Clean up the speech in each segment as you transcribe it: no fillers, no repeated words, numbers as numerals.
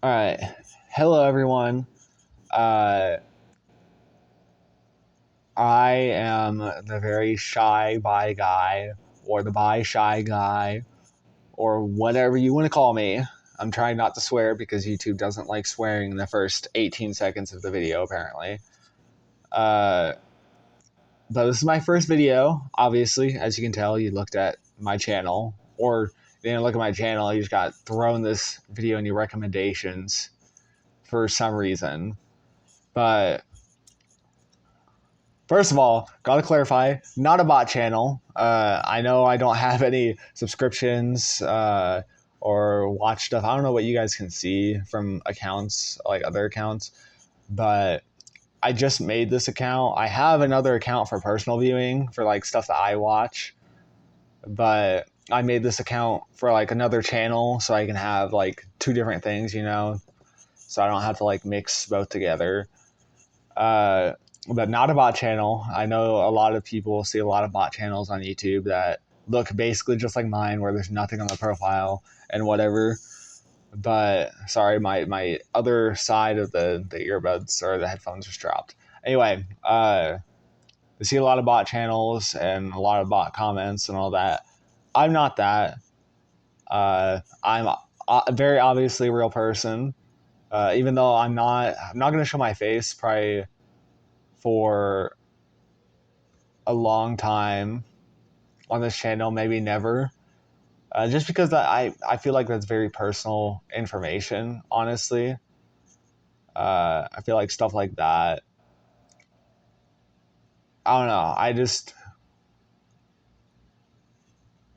All right. Hello, everyone. Uh, I am the very shy bi guy, or the bi shy guy, or whatever you want to call me. I'm trying not to swear because YouTube doesn't like swearing in the first 18 seconds of the video, apparently. Uh, but this is my first video, obviously. As you can tell, you looked at my channel, or you didn't look at my channel, you just got thrown this video in your recommendations for some reason. But first of all, gotta clarify, not a bot channel. I know I don't have any subscriptions or watch stuff. I don't know what you guys can see from accounts, like other accounts, but I just made this account. I have another account for personal viewing for like stuff that I watch, but I made this account for like another channel so I can have like two different things, so I don't have to like mix both together. Uh, but not a bot channel. I know a lot of people see a lot of bot channels on YouTube that look basically just like mine, where there's nothing on the profile and whatever. But sorry, my other side of the earbuds or the headphones just dropped. Anyway, I see a lot of bot channels and a lot of bot comments and all that. I'm not that. I'm very obviously a real person. Even though I'm not going to show my face probably for a long time on this channel, maybe never. Just because I feel like that's very personal information, honestly. I feel like stuff like that. I don't know.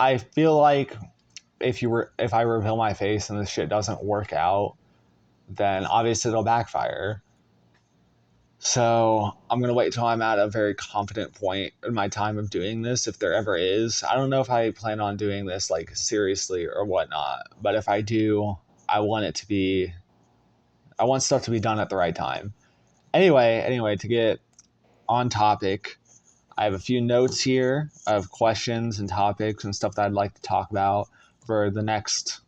I feel like if I reveal my face and this shit doesn't work out, then obviously it'll backfire. So I'm gonna wait till I'm at a very confident point in my time of doing this, if there ever is. I don't know if I plan on doing this like seriously or whatnot, but if I do, I want it to be. I want stuff to be done at the right time. Anyway, to get on topic, I have a few notes here of questions and topics and stuff that I'd like to talk about for the next,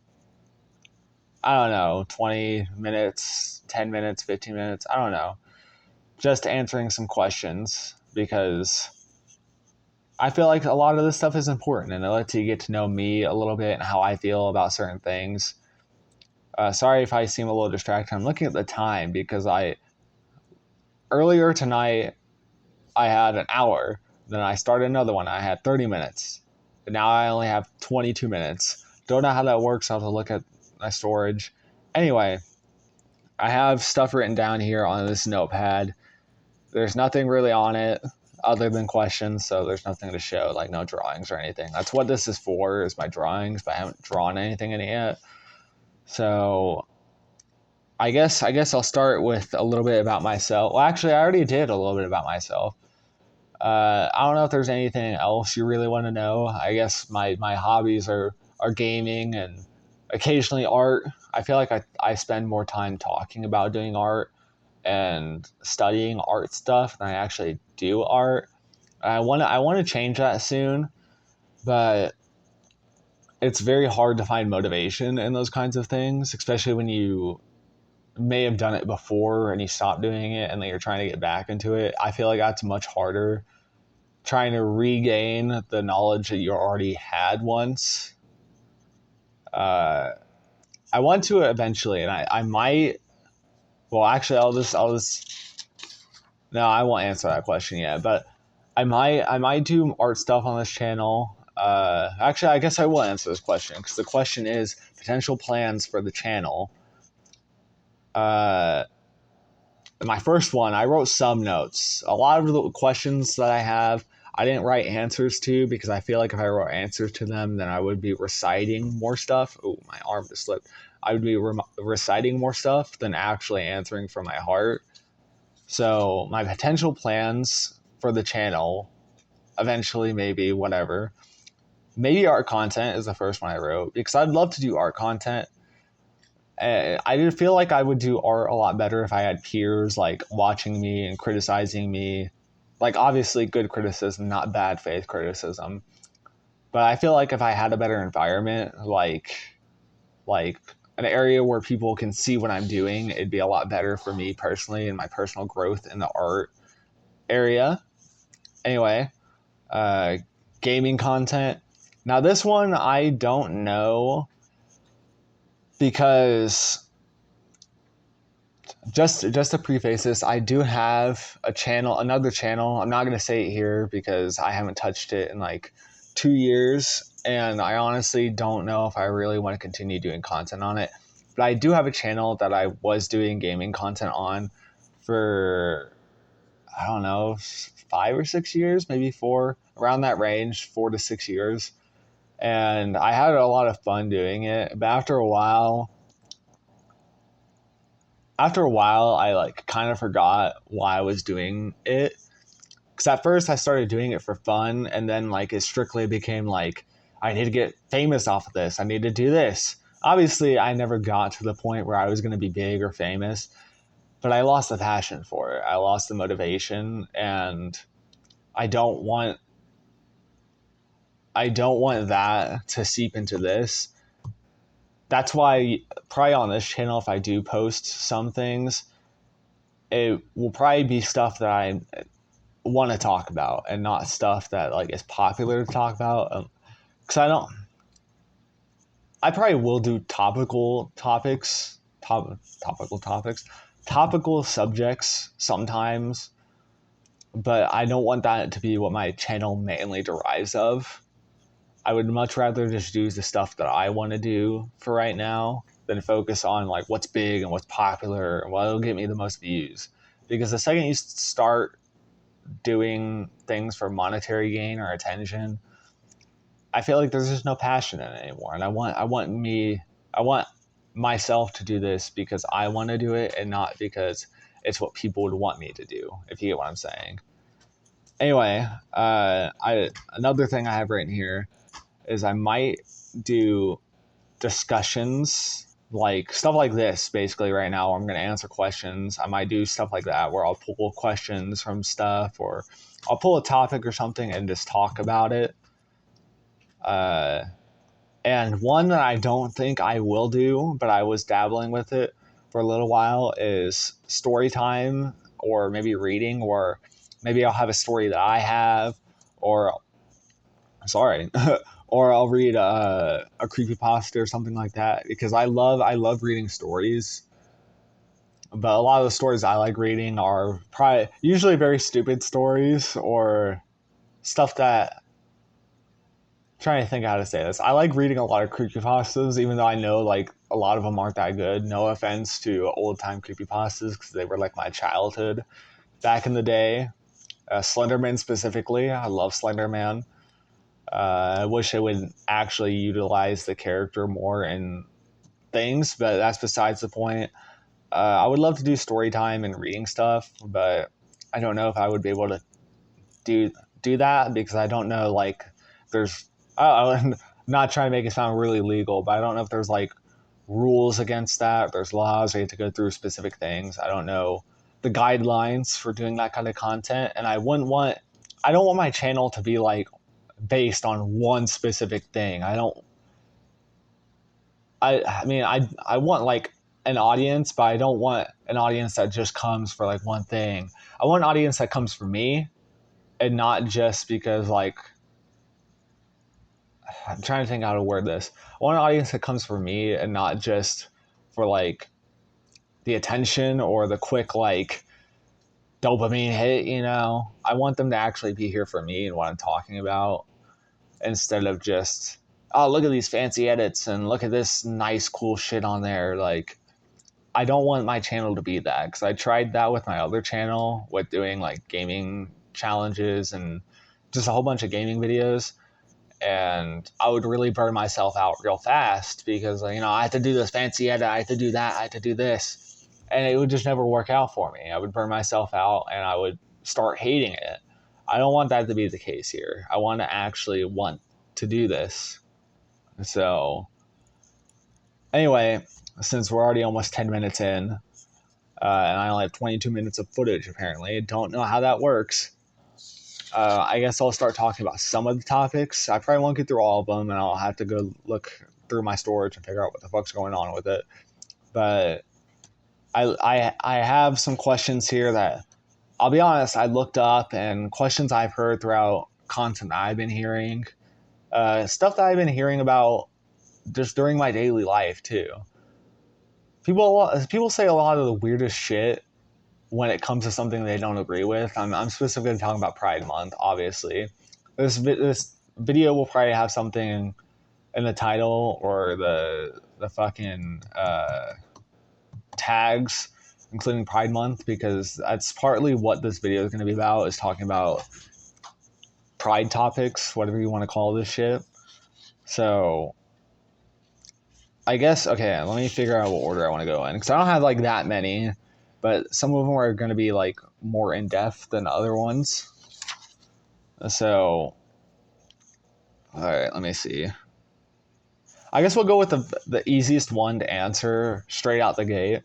I don't know, 20 minutes, 10 minutes, 15 minutes, I don't know. Just answering some questions because I feel like a lot of this stuff is important and it lets you get to know me a little bit and how I feel about certain things. Sorry if I seem a little distracted. I'm looking at the time because earlier tonight I had an hour. Then I started another one. I had 30 minutes. And now I only have 22 minutes. Don't know how that works. I'll have to look at my storage. Anyway, I have stuff written down here on this notepad. There's nothing really on it other than questions, so there's nothing to show, like no drawings or anything. That's what this is for, is my drawings, but I haven't drawn anything in it yet. So I guess I'll start with a little bit about myself. Well, actually, I already did a little bit about myself. I don't know if there's anything else you really want to know. I guess my hobbies are gaming and occasionally art. I feel like I spend more time talking about doing art and studying art stuff than I actually do art. I want to change that soon, but it's very hard to find motivation in those kinds of things, especially when you may have done it before and you stop doing it and then you're trying to get back into it. I feel like that's much harder, trying to regain the knowledge that you already had once. Uh, I want to eventually, and I might. Well, actually, I'll just. No, I won't answer that question yet. But I might do art stuff on this channel. Actually, I guess I will answer this question because the question is potential plans for the channel. Uh, my first one, I wrote some notes. A lot of the questions that I have, I didn't write answers to because I feel like if I wrote answers to them, then I would be reciting more stuff. Oh, my arm just slipped. I would be reciting more stuff than actually answering from my heart. So my potential plans for the channel, eventually, maybe, whatever. Maybe art content is the first one I wrote because I'd love to do art content. I did feel like I would do art a lot better if I had peers like watching me and criticizing me. Like obviously good criticism, not bad faith criticism. But I feel like if I had a better environment, like an area where people can see what I'm doing, it'd be a lot better for me personally and my personal growth in the art area. Anyway, uh, gaming content. Now this one I don't know, because just to preface this, I do have a channel, another channel. I'm not going to say it here because I haven't touched it in like 2 years, and I honestly don't know if I really want to continue doing content on it. But I do have a channel that I was doing gaming content on for, I don't know, 5 or 6 years, maybe four, around that range, 4 to 6 years. And I had a lot of fun doing it. But after a while, I like kind of forgot why I was doing it. Because at first I started doing it for fun, and then like it strictly became like, I need to get famous off of this. I need to do this. Obviously, I never got to the point where I was going to be big or famous, but I lost the passion for it. I lost the motivation, and I don't want I don't want that to seep into this. That's why probably on this channel, if I do post some things, it will probably be stuff that I want to talk about and not stuff that like is popular to talk about. Because I probably will do topical subjects sometimes, but I don't want that to be what my channel mainly derives of. I would much rather just do the stuff that I want to do for right now than focus on like what's big and what's popular and what'll get me the most views. Because the second you start doing things for monetary gain or attention, I feel like there's just no passion in it anymore. And I want myself to do this because I want to do it and not because it's what people would want me to do, if you get what I'm saying. Anyway, another thing I have written here is I might do discussions, like stuff like this basically right now, where I'm going to answer questions. I might do stuff like that where I'll pull questions from stuff, or I'll pull a topic or something and just talk about it. And one that I don't think I will do, but I was dabbling with it for a little while, is story time, or maybe reading, or maybe I'll have a story that I have, or sorry, or I'll read a creepypasta or something like that, because I love reading stories. But a lot of the stories I like reading are probably usually very stupid stories, or stuff that, trying to think how to say this. I like reading a lot of creepypastas, even though I know like a lot of them aren't that good. No offense to old time creepypastas, because they were like my childhood back in the day. Slenderman specifically, I love Slenderman. I wish they would actually utilize the character more in things, but that's besides the point. I would love to do story time and reading stuff, but I don't know if I would be able to do do that, because I don't know, like, there's I'm not trying to make it sound really legal, but I don't know if there's like rules against that. There's laws. You have to go through specific things. I don't know the guidelines for doing that kind of content, and I don't want my channel to be like based on one specific thing. I mean, I want like an audience, but I don't want an audience that just comes for like one thing. I want an audience that comes for me, and not just because like, I'm trying to think how to word this. I want an audience that comes for me and not just for like the attention or the quick like dopamine hit, you know. I want them to actually be here for me and what I'm talking about, instead of just, oh, look at these fancy edits and look at this nice cool shit on there. Like, I don't want my channel to be that, because I tried that with my other channel with doing like gaming challenges and just a whole bunch of gaming videos, and I would really burn myself out real fast, because I had to do this fancy edit, I had to do that, I had to do this, and it would just never work out for me. I would burn myself out and I would start hating it. I don't want that to be the case here. I want to actually want to do this. So anyway, since we're already almost 10 minutes in, and I only have 22 minutes of footage apparently, don't know how that works. I guess I'll start talking about some of the topics. I probably won't get through all of them, and I'll have to go look through my storage and figure out what the fuck's going on with it. But I have some questions here that I'll be honest, I looked up, and questions I've heard throughout content I've been hearing, stuff that I've been hearing about just during my daily life too. People say a lot of the weirdest shit when it comes to something they don't agree with. I'm specifically talking about Pride Month, obviously. This video will probably have something in the title or the fucking tags, including Pride Month, because that's partly what this video is going to be about, is talking about pride topics, whatever you want to call this shit. So I guess, okay, let me figure out what order I want to go in, because I don't have like that many, but some of them are going to be like more in depth than other ones. So, all right, let me see. I guess we'll go with the easiest one to answer straight out the gate.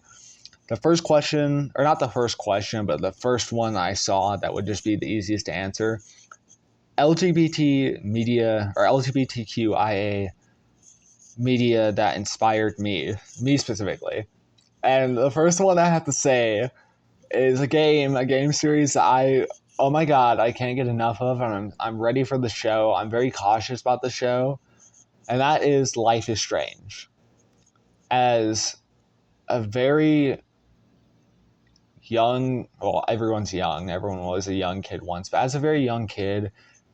The first question, or not the first question, but the first one I saw that would just be the easiest to answer. LGBT media, or LGBTQIA media that inspired me specifically. And the first one I have to say is a game series that oh my god, I can't get enough of, and I'm ready for the show. I'm very cautious about the show, and that is Life is Strange. As a very young, well, everyone's young, everyone was a young kid once, but as a very young kid,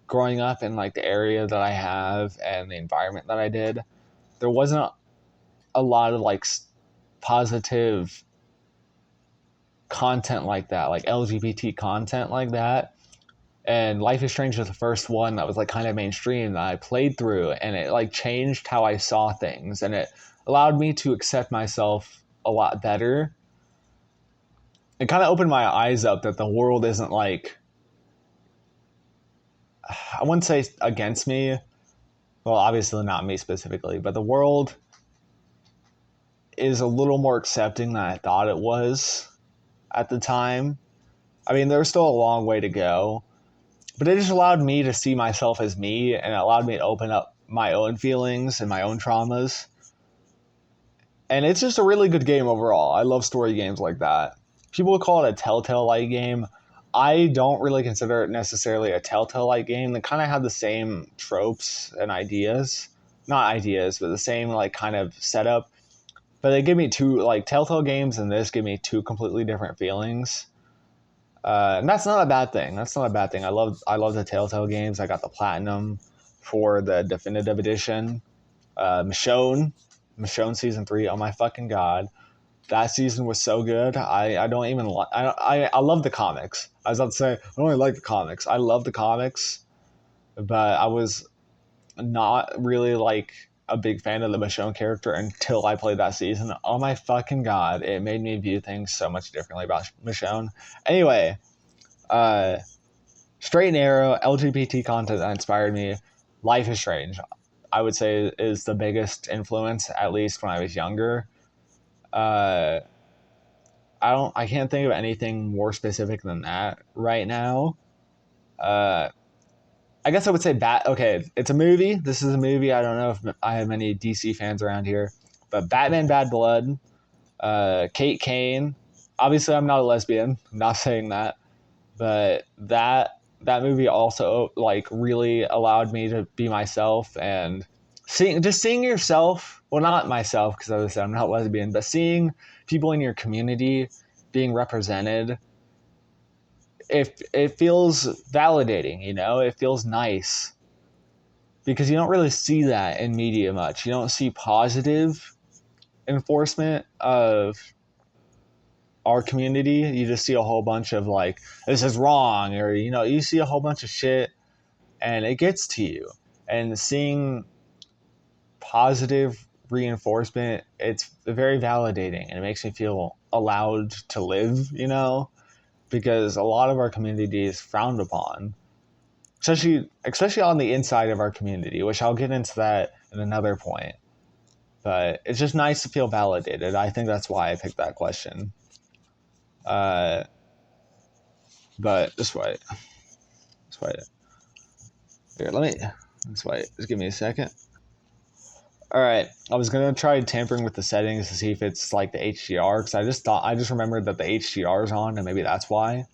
growing up in like the area that I have and the environment that I did, there wasn't a lot of like positive content like that, like LGBT content like that. And Life is Strange was the first one that was like kind of mainstream that I played through, and it like changed how I saw things, and it allowed me to accept myself a lot better. It kind of opened my eyes up that the world isn't like, I wouldn't say against me. Well, obviously not me specifically, but the world is a little more accepting than I thought it was at the time. I mean, there's still a long way to go, but it just allowed me to see myself as me, and it allowed me to open up my own feelings and my own traumas. And it's just a really good game overall. I love story games like that. People would call it a Telltale-like game. I don't really consider it necessarily a Telltale-like game. They kind of have the same tropes and ideas. Not ideas, but the same like kind of setup. But they give me two, like Telltale games and this give me two completely different feelings. And that's not a bad thing. That's not a bad thing. I love the Telltale games. I got the platinum for the definitive edition. Michonne season 3. Oh my fucking god, that season was so good. I don't even like. I love the comics. I was about to say I don't really like the comics. I love the comics, but I was not really like a big fan of the Michonne character until I played that season. Oh my fucking god, it made me view things so much differently about Michonne. Anyway, straight and narrow LGBT content that inspired me. Life is Strange, I would say, is the biggest influence, at least when I was younger. Uh, I can't think of anything more specific than that right now. Uh, I guess I would say Okay, it's a movie. This is a movie. I don't know if I have many DC fans around here, but Batman: Bad Blood. Kate Kane. Obviously, I'm not a lesbian. I'm not saying that, but that movie also like really allowed me to be myself, and seeing yourself. Well, not myself, because as I said, I'm not lesbian, but seeing people in your community being represented, it feels validating. It feels nice, because you don't really see that in media much. You don't see positive enforcement of our community. You just see a whole bunch of like, this is wrong, or you see a whole bunch of shit, and it gets to you. And seeing positive reinforcement, it's very validating, and it makes me feel allowed to live, because a lot of our community is frowned upon, especially on the inside of our community, which I'll get into that in another point. But it's just nice to feel validated. I think that's why I picked that question. But just wait. Here, let's wait. Just give me a second. All right, I was gonna try tampering with the settings to see if it's like the HDR, because I just remembered that the HDR is on, and maybe that's why.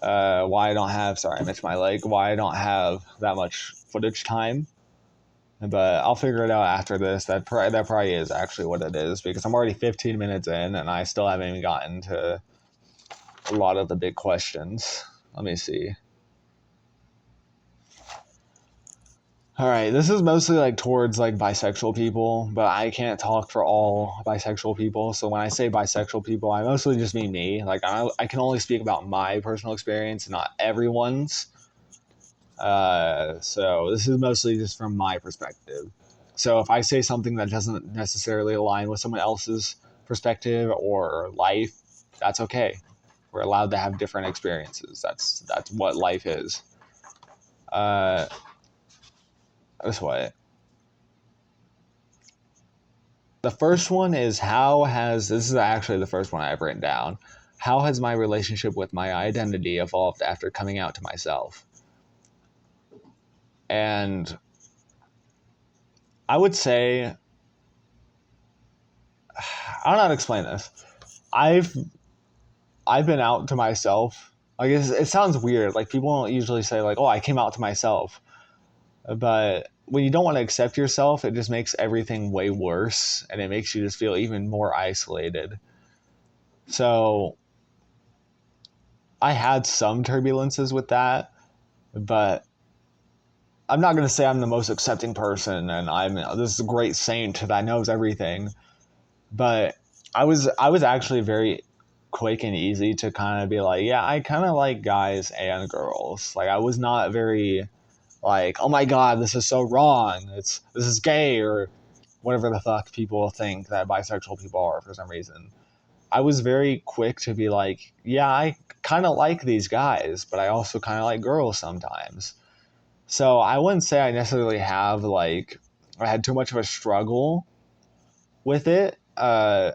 Why I don't have, sorry, I missed my leg. Why I don't have that much footage time, but I'll figure it out after this. That probably is actually what it is, because I'm already 15 minutes in, and I still haven't even gotten to a lot of the big questions. Let me see. All right, this is mostly like towards like bisexual people, but I can't talk for all bisexual people. So when I say bisexual people, I mostly just mean me. Like I can only speak about my personal experience, not everyone's. So this is mostly just from my perspective. So if I say something that doesn't necessarily align with someone else's perspective or life, that's okay. We're allowed to have different experiences. That's what life is. Uh, this way. The first one is this is actually the first one I've written down. How has my relationship with my identity evolved after coming out to myself? And I would say, I don't know how to explain this. I've I've been out to myself. Like it sounds weird. Like people don't usually say like, "Oh, I came out to myself," but when you don't want to accept yourself, it just makes everything way worse, and it makes you just feel even more isolated. So I had some turbulences with that, but I'm not going to say I'm the most accepting person and I'm this is a great saint that knows everything, but I was actually very quick and easy to kind of be like, yeah, I kind of like guys and girls. Like I was not very like, oh my god, this is so wrong. This is gay or whatever the fuck people think that bisexual people are for some reason. I was very quick to be like, yeah, I kind of like these guys, but I also kind of like girls sometimes. So I wouldn't say I necessarily have like I had too much of a struggle with it. I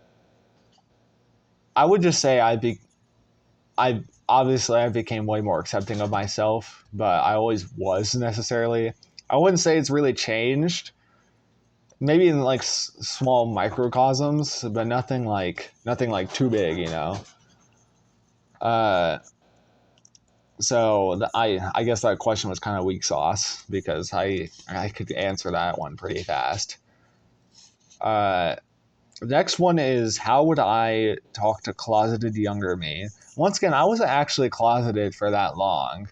would just say I obviously I became way more accepting of myself, but I always was necessarily. I wouldn't say it's really changed. Maybe in like small microcosms, but nothing like too big, you know. Uh, I guess that question was kind of weak sauce because I could answer that one pretty fast. Uh, The next one is how would I talk to closeted younger me? Once again, I wasn't actually closeted for that long.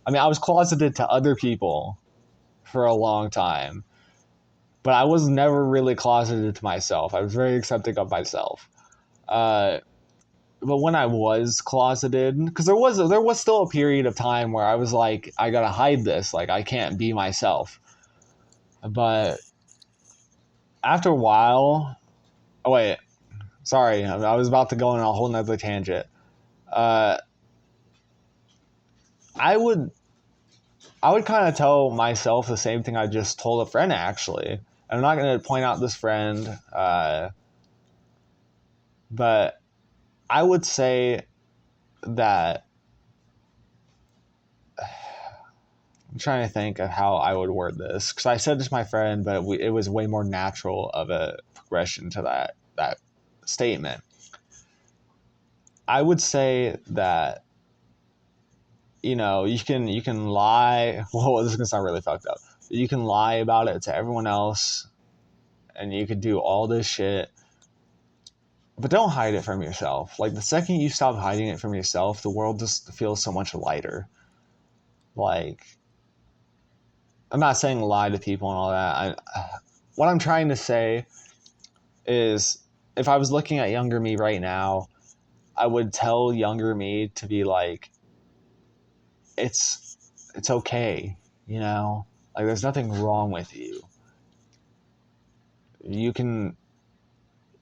I mean, I was closeted to other people for a long time, but I was never really closeted to myself. I was very accepting of myself. Uh, but when I was closeted, because there was still a period of time where I was like, I gotta hide this, like I can't be myself. But after a while, oh wait, sorry, I was about to go on a whole nother tangent. Uh, I would I would kind of tell myself the same thing I just told a friend actually. And I'm not going to point out this friend, but I would say that I'm trying to think of how I would word this because I said this to my friend, but it was way more natural of a progression to that statement. I would say that you can lie. Well, this is gonna sound really fucked up. You can lie about it to everyone else, and you could do all this shit, but don't hide it from yourself. Like the second you stop hiding it from yourself, the world just feels so much lighter. Like I'm not saying lie to people and all that. What I'm trying to say is, if I was looking at younger me right now, I would tell younger me to be like, it's okay, you know, like there's nothing wrong with you. You can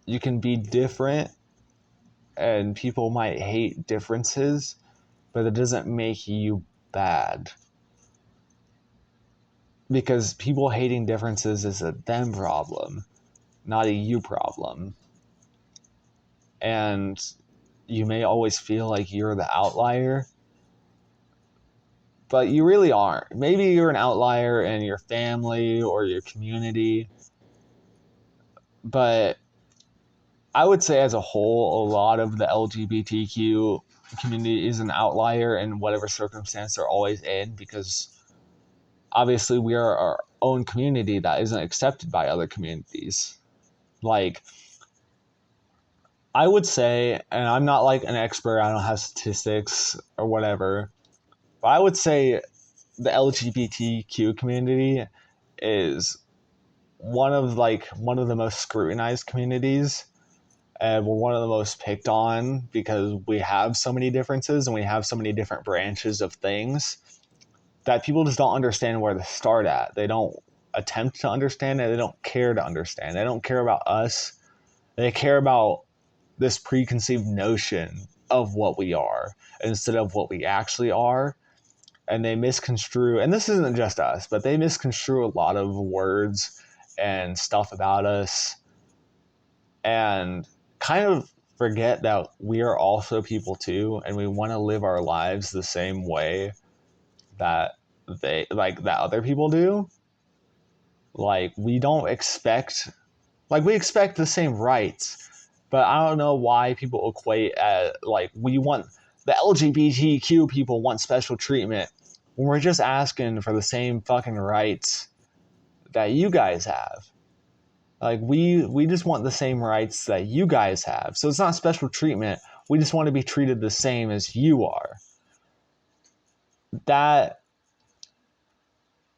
you can be different, and people might hate differences, but it doesn't make you bad. Because people hating differences is a them problem, not a you problem. And you may always feel like you're the outlier, but you really aren't. Maybe you're an outlier in your family or your community, But I would say as a whole, a lot of the LGBTQ community is an outlier in whatever circumstance they're always in, because obviously we are our own community that isn't accepted by other communities. Like, I would say, and I'm not like an expert, I don't have statistics or whatever, but I would say the LGBTQ community is one of the most scrutinized communities, and we're one of the most picked on because we have so many differences and we have so many different branches of things that people just don't understand where to start at. They don't attempt to understand it. They don't care to understand. They don't care about us. They care about this preconceived notion of what we are instead of what we actually are. And they misconstrue, and this isn't just us, but they misconstrue a lot of words and stuff about us, and kind of forget that we are also people too, and we want to live our lives the same way that that other people do. Like, we don't expect, like, we expect the same rights, but I don't know why people equate like, we want the LGBTQ people want special treatment when we're just asking for the same fucking rights that you guys have. Like, we just want the same rights that you guys have. So it's not special treatment. We just want to be treated the same as you are. That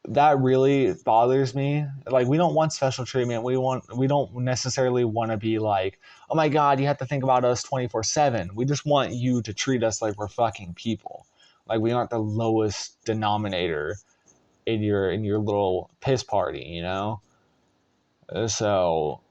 that really bothers me. Like, we don't want special treatment. We don't necessarily want to be like, oh my god, you have to think about us 24/7. We just want you to treat us like we're fucking people. Like, we aren't the lowest denominator in your little piss party, you know? So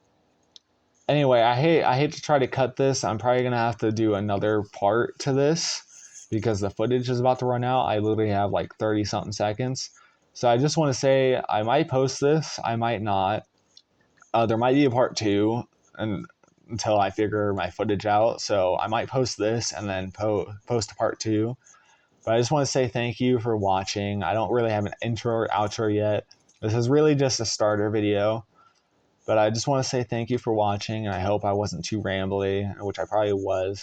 anyway, I hate to try to cut this. I'm probably gonna have to do another part to this because the footage is about to run out. I literally have like 30 something seconds. So I just want to say I might post this, I might not. There might be a part two, and until I figure my footage out. So I might post this and then post a part two. But I just want to say thank you for watching. I don't really have an intro or outro yet. This is really just a starter video. But I just want to say thank you for watching, and I hope I wasn't too rambly, which I probably was.